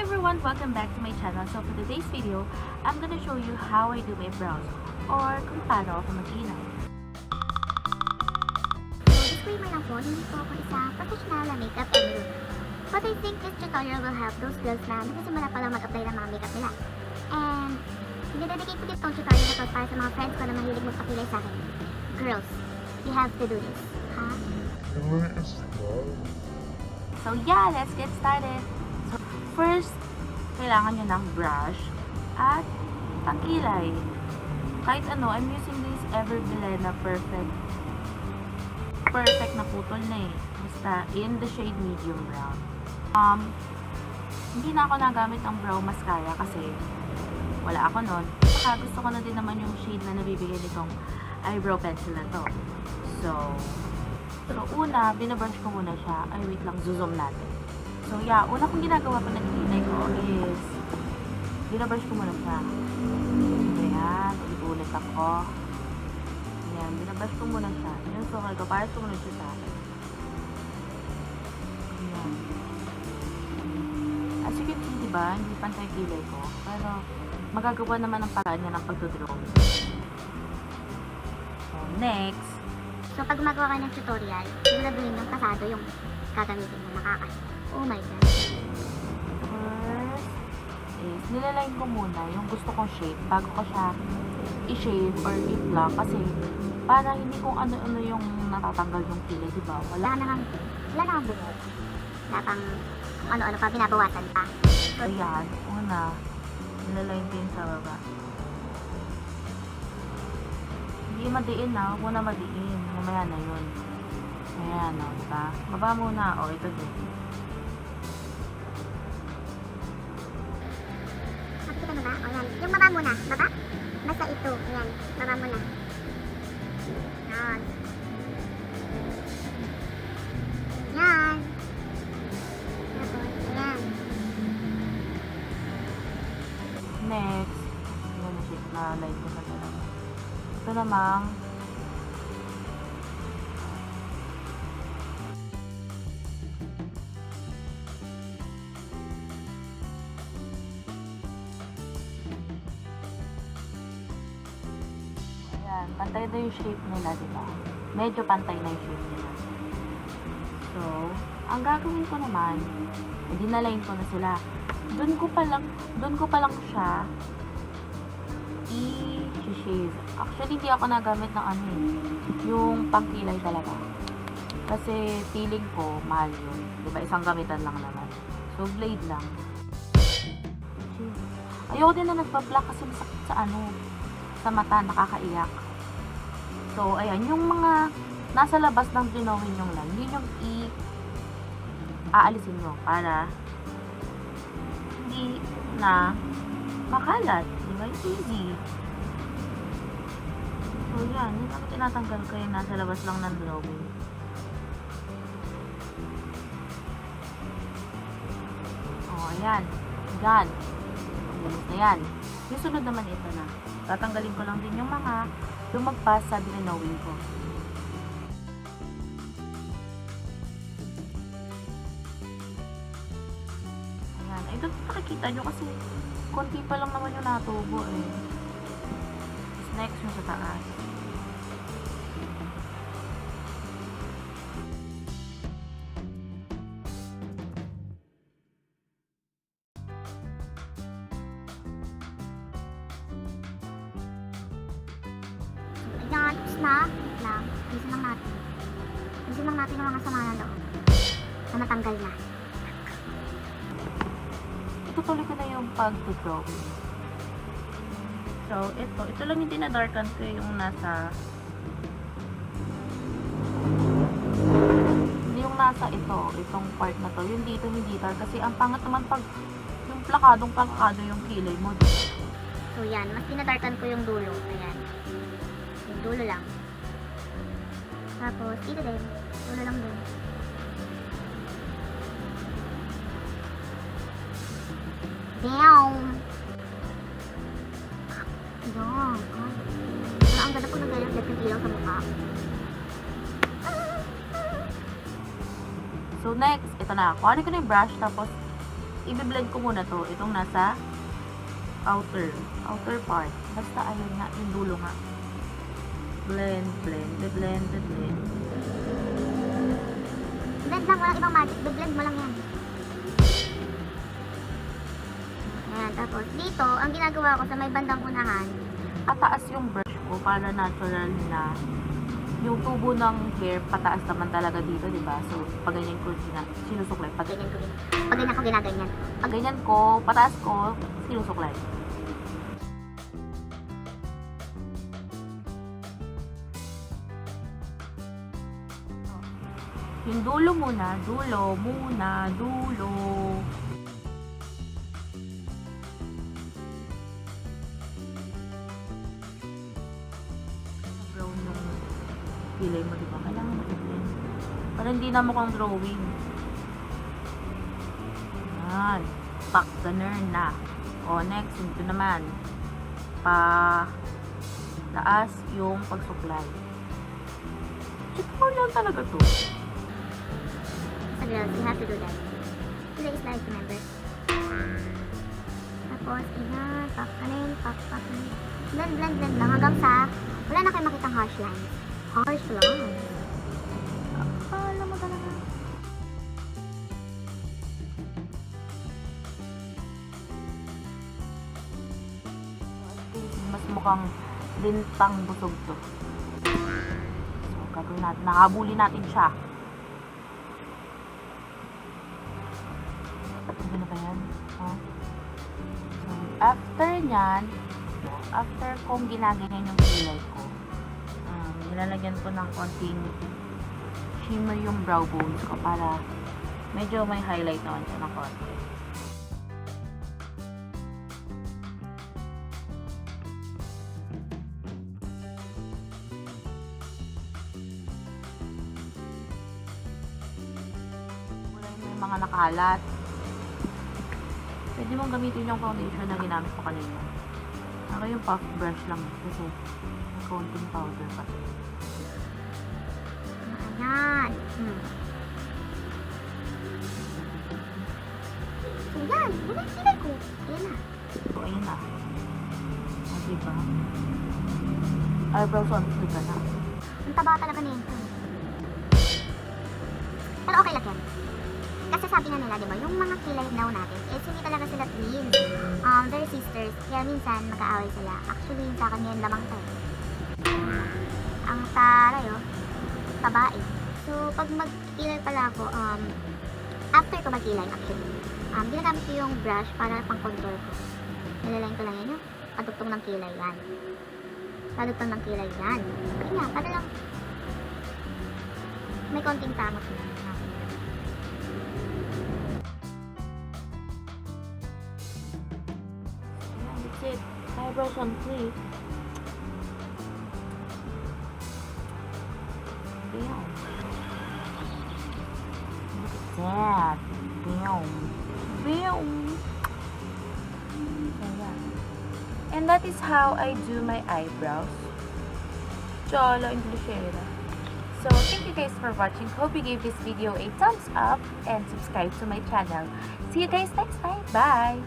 everyone, welcome back to my channel. So for today's video, I'm gonna show you how I do my brows or kung paano ako mag-inay. So, disclaimer lang po, hindi po ako isang professional na makeup guru. But I think this tutorial will help those girls na nagsisimula pa lang mag-apply ng mga makeup nila. And, dinededicate ko ditong tutorial na to para sa mga friends ko na mahilig magpakilay sa akin. Girls, you have to do this, ha? So yeah, let's get started. So first, kailangan nyo ng brush at pangkilay. Kahit ano, I'm using this Everbilena perfect na putol na eh. Basta in the shade medium brown. Hindi na ako nagamit ng brow mascara kasi wala ako nun. Saka gusto ko na din naman yung shade na nabibigay nitong eyebrow pencil na to. So una, binabrush ko muna siya. Ay, wait lang, zoom natin. So yeah, una kong ginagawa pa nag-inay ko is binabrush ko muna siya. Ayan, ulit ako. Ayan, binabrush ko muna siya. Ayan, so para sumunod siya sa akin. Ayan. As you can see, diba, hindi pantay kilay ko. Pero magagawa naman ang paraan niya ng pagdodrawing. So next, So, pag gumagawa ka ng tutorial, siguraduhin yung pasado yung gagamitin mo makakas. Oh my God. first is nilaline ko muna yung gusto kong shade bago ko siya i-shave or i-block kasi para hindi kung ano-ano yung natatanggal yung kilay, diba? Wala namang buhok. Wala pang kung ano-ano pa, binabawasan pa. So, ayan, una, nilaline ko yung sa baba. Hindi madiin na, huwag mo na madiin. Mamaya na yun. Ayan, o, diba? Baba muna, o, ito din. Nakikita mo ba? O yan. Yung baba muna. Baba? Basta ito. Yan. Baba muna. Yan. Yan. Tapos, yan. Next, yun na shit na light ko sa talaga. Ito namang ayan, pantay na yung shape nila, diba? Medyo pantay na yung shape nila. So, ang gagawin ko naman, hindi na line ko na sila. Doon ko pa lang siya i-shave. Actually, hindi ako nagamit ng ano eh, yung pangkilay talaga. Kasi feeling ko, mahal yun. Diba? Isang gamitan lang naman. So, blade lang. Ayoko din na nagpa-black kasi masakit sa ano, sa mata, nakakaiyak. So, ayan, yung mga nasa labas ng drawing yung line, yun yung aalisin nyo para hindi na makalat. Diba? Easy. So, yan. Yun ang tinatanggal ko yung nasa labas lang ng drawing. O, ayan. Yan. Linis na yan. Yung sunod naman ito na. Tatanggalin ko lang din yung mga lumagpas sa drawing ko. Ayan. Ay, doon nakikita nyo kasi konti pa lang naman yung natubo eh. Next yung sa taas. Ayan. Tapos na. Lang. Alisin lang natin. Alisin lang natin yung mga sama na loob. Na natanggal na. Itutuloy ko na yung pag-drawing. So, ito lang yung dinadarkan ko yung nasa itong part na to. Yung dito, hindi dark. Kasi ang pangat naman pag yung plakado yung kilay mo. So yan, mas dinadarkan ko yung dulo. Ayan. Yung dulo lang. Tapos, dito din. Dulo lang din. Damn! Damn. Ang ganda ko nag-reflect ng ilaw sa mukha. So next, ito na. Kuhanin ko na yung brush tapos i-blend ko muna to. Itong nasa outer part. Basta ayun nga, yung dulo nga. Blend. Blend lang, walang ibang magic. Blend mo lang yan. Ayan, tapos dito, ang ginagawa ko sa may bandang unahan, Pataas yung brush ko para natural na yung tubo ng hair pataas naman talaga dito, di ba? So, pag ganyan ko sinusuklay. Pag ganyan pag ganyan ko ginaganyan. Pag ganyan ko, pataas ko, sinusuklay. Yung dulo muna, dulo. Brown yung kilay mo, di ba? Kailangan mo i-blend. Para hindi na mukhang drawing. Yan. Back the nerve na. O, next, ito naman. Taas yung pagsuklay. Check mo lang talaga to. Sa girls, you have to do that. Today is live, remember? Tapos, ayan, pak-panin. Blend lang hanggang sa wala na kayo makitang harsh lines. Harsh lines. Akala mo talaga. Mas mukhang lintang busog to. So, gagawin natin. Nakabuli natin siya. Ano ba yan? Oh. So, after kong ginaganyan yung kilay ko, nilalagyan ko ng konting shimmer yung brow bones ko para medyo may highlight naman siya ng konti. Kulay mo yung mga nakalat. Pwede mong gamitin yung foundation na ginamit ko kanina. Ako yung puff brush lang kasi may konting powder pa. Ayan. So, yan. Yan ang kilay ko. Ayan na. So, ayun na. O, diba? Eyebrows on ka na. Ang taba talaga na yun. Pero okay lang yan. Kasi sabi nga nila, di ba, yung mga kilay now natin, hindi talaga sila twins. They're sisters. Kaya minsan, mag-aaway sila. Actually, sa akin ngayon lamang to. Ang taray, tabae. So, pag mag-kilay pala ako, after ko mag-kilay, actually, ginagamit ko yung brush para pang-contour ko. Nilalayin ko lang yan yung padugtong ng kilay yan. Padugtong ng kilay yan. Kaya nga, para lang may konting tamot na. That's it. Eyebrows on fleek. Damn. Look at that. Damn. So, yeah. And that is how I do my eyebrows. Cholo Inglesera. So, thank you guys for watching. Hope you gave this video a thumbs up and subscribe to my channel. See you guys next time. Bye!